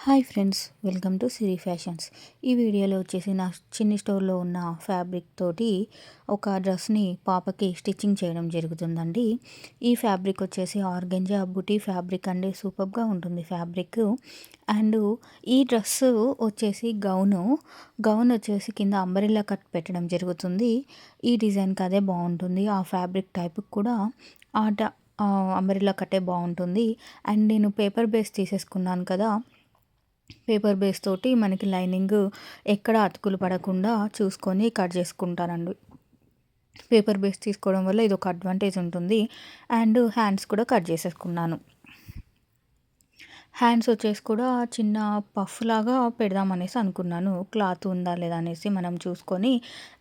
Hi friends, welcome to Siri fashions. ఈ వీడియోలో వచ్చేసి నా చిన్ని స్టోర్లో ఉన్న ఫ్యాబ్రిక్ తోటి ఒక డ్రెస్ని పాపకి స్టిచ్చింగ్ చేయడం జరుగుతుందండి. ఈ ఫ్యాబ్రిక్ వచ్చేసి ఆర్గంజా బుటీ ఫ్యాబ్రిక్ అండి. సూపర్గా ఉంటుంది ఫ్యాబ్రిక్. అండ్ ఈ డ్రెస్ వచ్చేసి గౌన్ వచ్చేసి కింద అంబరిల్లా కట్ పెట్టడం జరుగుతుంది. ఈ డిజైన్కి అదే బాగుంటుంది. ఆ ఫ్యాబ్రిక్ టైప్కి కూడా ఆట అంబరిల్లా కట్టే బాగుంటుంది. అండ్ నేను పేపర్ బేస్ తీసేసుకున్నాను కదా, పేపర్ బేస్ తోటి మనకి లైనింగ్ ఎక్కడ అతుకులు పడకుండా చూసుకొని కట్ చేసుకుంటానండి. పేపర్ బేస్ తీసుకోవడం వల్ల ఇది ఒక అడ్వాంటేజ్ ఉంటుంది. అండ్ హ్యాండ్స్ కూడా కట్ చేసేసుకున్నాను. హ్యాండ్స్ వచ్చేసి కూడా చిన్న పఫ్ లాగా పెడదామనేసి అనుకున్నాను. క్లాత్ ఉందా లేదా అనేసి మనం చూసుకొని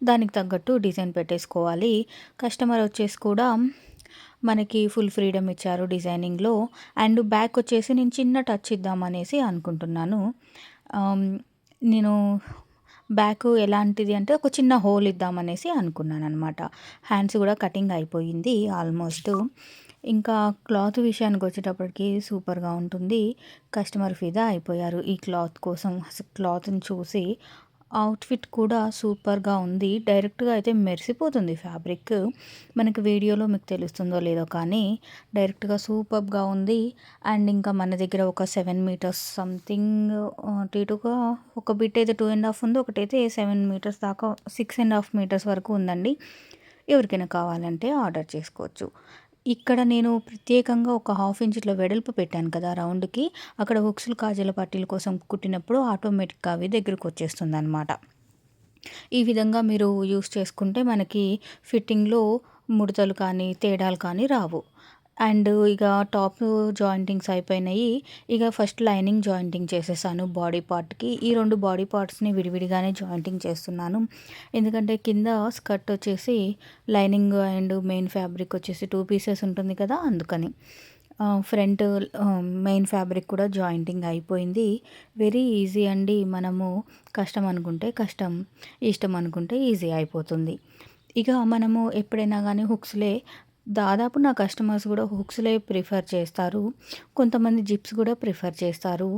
దానికి తగ్గట్టు డిజైన్ పెట్టేసుకోవాలి. కస్టమర్ వచ్చేసి కూడా మనకి ఫుల్ ఫ్రీడమ్ ఇచ్చారు డిజైనింగ్లో. అండ్ బ్యాక్ వచ్చేసి నేను చిన్న టచ్ ఇద్దామనేసి అనుకుంటున్నాను. నేను బ్యాక్ ఎలాంటిది అంటే ఒక చిన్న హోల్ ఇద్దామనేసి అనుకున్నాను అనమాట. హ్యాండ్స్ కూడా కటింగ్ అయిపోయింది ఆల్మోస్ట్. ఇంకా క్లాత్ విషయానికి వచ్చేటప్పటికి సూపర్గా ఉంటుంది. కస్టమర్ ఫిదా అయిపోయారు ఈ క్లాత్ కోసం. క్లాత్ని చూసి అవుట్ఫిట్ కూడా సూపర్గా ఉంది. డైరెక్ట్గా అయితే మెరిసిపోతుంది ఫ్యాబ్రిక్. మనకి వీడియోలో మీకు తెలుస్తుందో లేదో కానీ డైరెక్ట్గా సూపర్గా ఉంది. అండ్ ఇంకా మన దగ్గర ఒక 7 మీటర్స్ సంథింగ్ అటు ఇటుగా ఒక బిట్ అయితే 2.5 ఉంది, ఒకటైతే 7 మీటర్స్ దాకా 6.5 మీటర్స్ వరకు ఉందండి. ఎవరికైనా కావాలంటే ఆర్డర్ చేసుకోవచ్చు. ఇక్కడ నేను ప్రత్యేకంగా ఒక 1/2 ఇంచ్ ఇట్లా వెడల్పు పెట్టాను కదా రౌండ్కి, అక్కడ హుక్స్లు కాజల పట్టీల కోసం కుట్టినప్పుడు ఆటోమేటిక్గా అవి దగ్గరకు వచ్చేస్తుంది అనమాట. ఈ విధంగా మీరు యూస్ చేసుకుంటే మనకి ఫిట్టింగ్లో ముడతలు కానీ తేడాలు కానీ రావు. అండ్ ఇక టాప్ జాయింటింగ్స్ అయిపోయినాయి. ఇక ఫస్ట్ లైనింగ్ జాయింటింగ్ చేసేసాను బాడీ పార్ట్కి. ఈ 2 బాడీ పార్ట్స్ని విడివిడిగానే జాయింటింగ్ చేస్తున్నాను. ఎందుకంటే కింద స్కర్ట్ వచ్చేసి లైనింగ్ అండ్ మెయిన్ ఫ్యాబ్రిక్ వచ్చేసి 2 పీసెస్ ఉంటుంది కదా, అందుకని. ఫ్రంట్ మెయిన్ ఫ్యాబ్రిక్ కూడా జాయింటింగ్ అయిపోయింది. వెరీ ఈజీ అండి. మనము కష్టం అనుకుంటే కష్టం, ఇష్టం అనుకుంటే ఈజీ అయిపోతుంది. ఇక మనము ఎప్పుడైనా కానీ హుక్స్లే, దాదాపు నా కస్టమర్స్ కూడా హుక్స్లే ప్రిఫర్ చేస్తారు. కొంతమంది జిప్స్ కూడా ప్రిఫర్ చేస్తారు.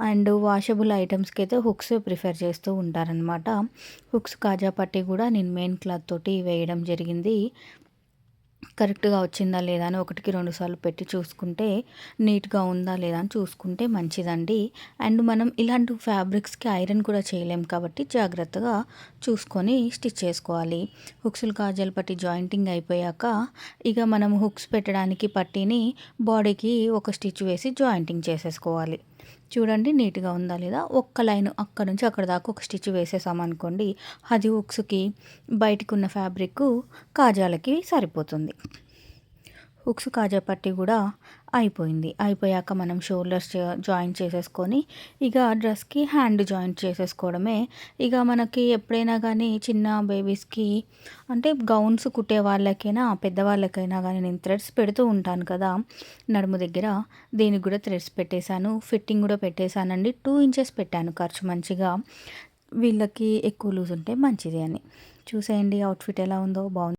అండ్ వాషబుల్ ఐటమ్స్కి అయితే హుక్స్ ప్రిఫర్ చేస్తూ ఉంటారనమాట. హుక్స్ కాజా పట్టి కూడా నేను మెయిన్ క్లాత్ తోటి వేయడం జరిగింది. కరెక్ట్గా వచ్చిందా లేదా అని 1కి 2 సార్లు పెట్టి చూసుకుంటే, నీట్గా ఉందా లేదా అని చూసుకుంటే మంచిదండి. అండ్ మనం ఇలాంటి ఫ్యాబ్రిక్స్కి ఐరన్ కూడా చేయలేం కాబట్టి జాగ్రత్తగా చూసుకొని స్టిచ్ చేసుకోవాలి. హుక్స్లు కాజాలు పట్టి జాయింటింగ్ అయిపోయాక ఇక మనం హుక్స్ పెట్టడానికి పట్టీని బాడీకి ఒక స్టిచ్ వేసి జాయింటింగ్ చేసేసుకోవాలి. చూడండి నీట్గా ఉందా లేదా. ఒక్క లైన్ అక్కడ నుంచి అక్కడ దాకా ఒక స్టిచ్ వేసేసామనుకోండి, అది హుక్స్కి బయటికి ఉన్న ఫ్యాబ్రిక్ కాజాలకి సరిపోతుంది. హుక్స్ కాజా పట్టి కూడా అయిపోయింది. అయిపోయాక మనం షోల్డర్స్ జాయింట్ చేసేసుకొని ఇక డ్రెస్కి హ్యాండ్ జాయింట్ చేసేసుకోవడమే. ఇక మనకి ఎప్పుడైనా కానీ చిన్న బేబీస్కి అంటే గౌన్స్ కుట్టే వాళ్ళకైనా పెద్దవాళ్ళకైనా కానీ నేను థ్రెడ్స్ పెడుతూ ఉంటాను కదా నడుము దగ్గర, దీనికి కూడా థ్రెడ్స్ పెట్టేశాను. ఫిట్టింగ్ కూడా పెట్టేశానండి. 2 ఇంచెస్ పెట్టాను ఖర్చు మంచిగా. వీళ్ళకి ఎక్కువ లూజ్ ఉంటే మంచిది అని. చూసేయండి అవుట్ఫిట్ ఎలా ఉందో. బాగుంది.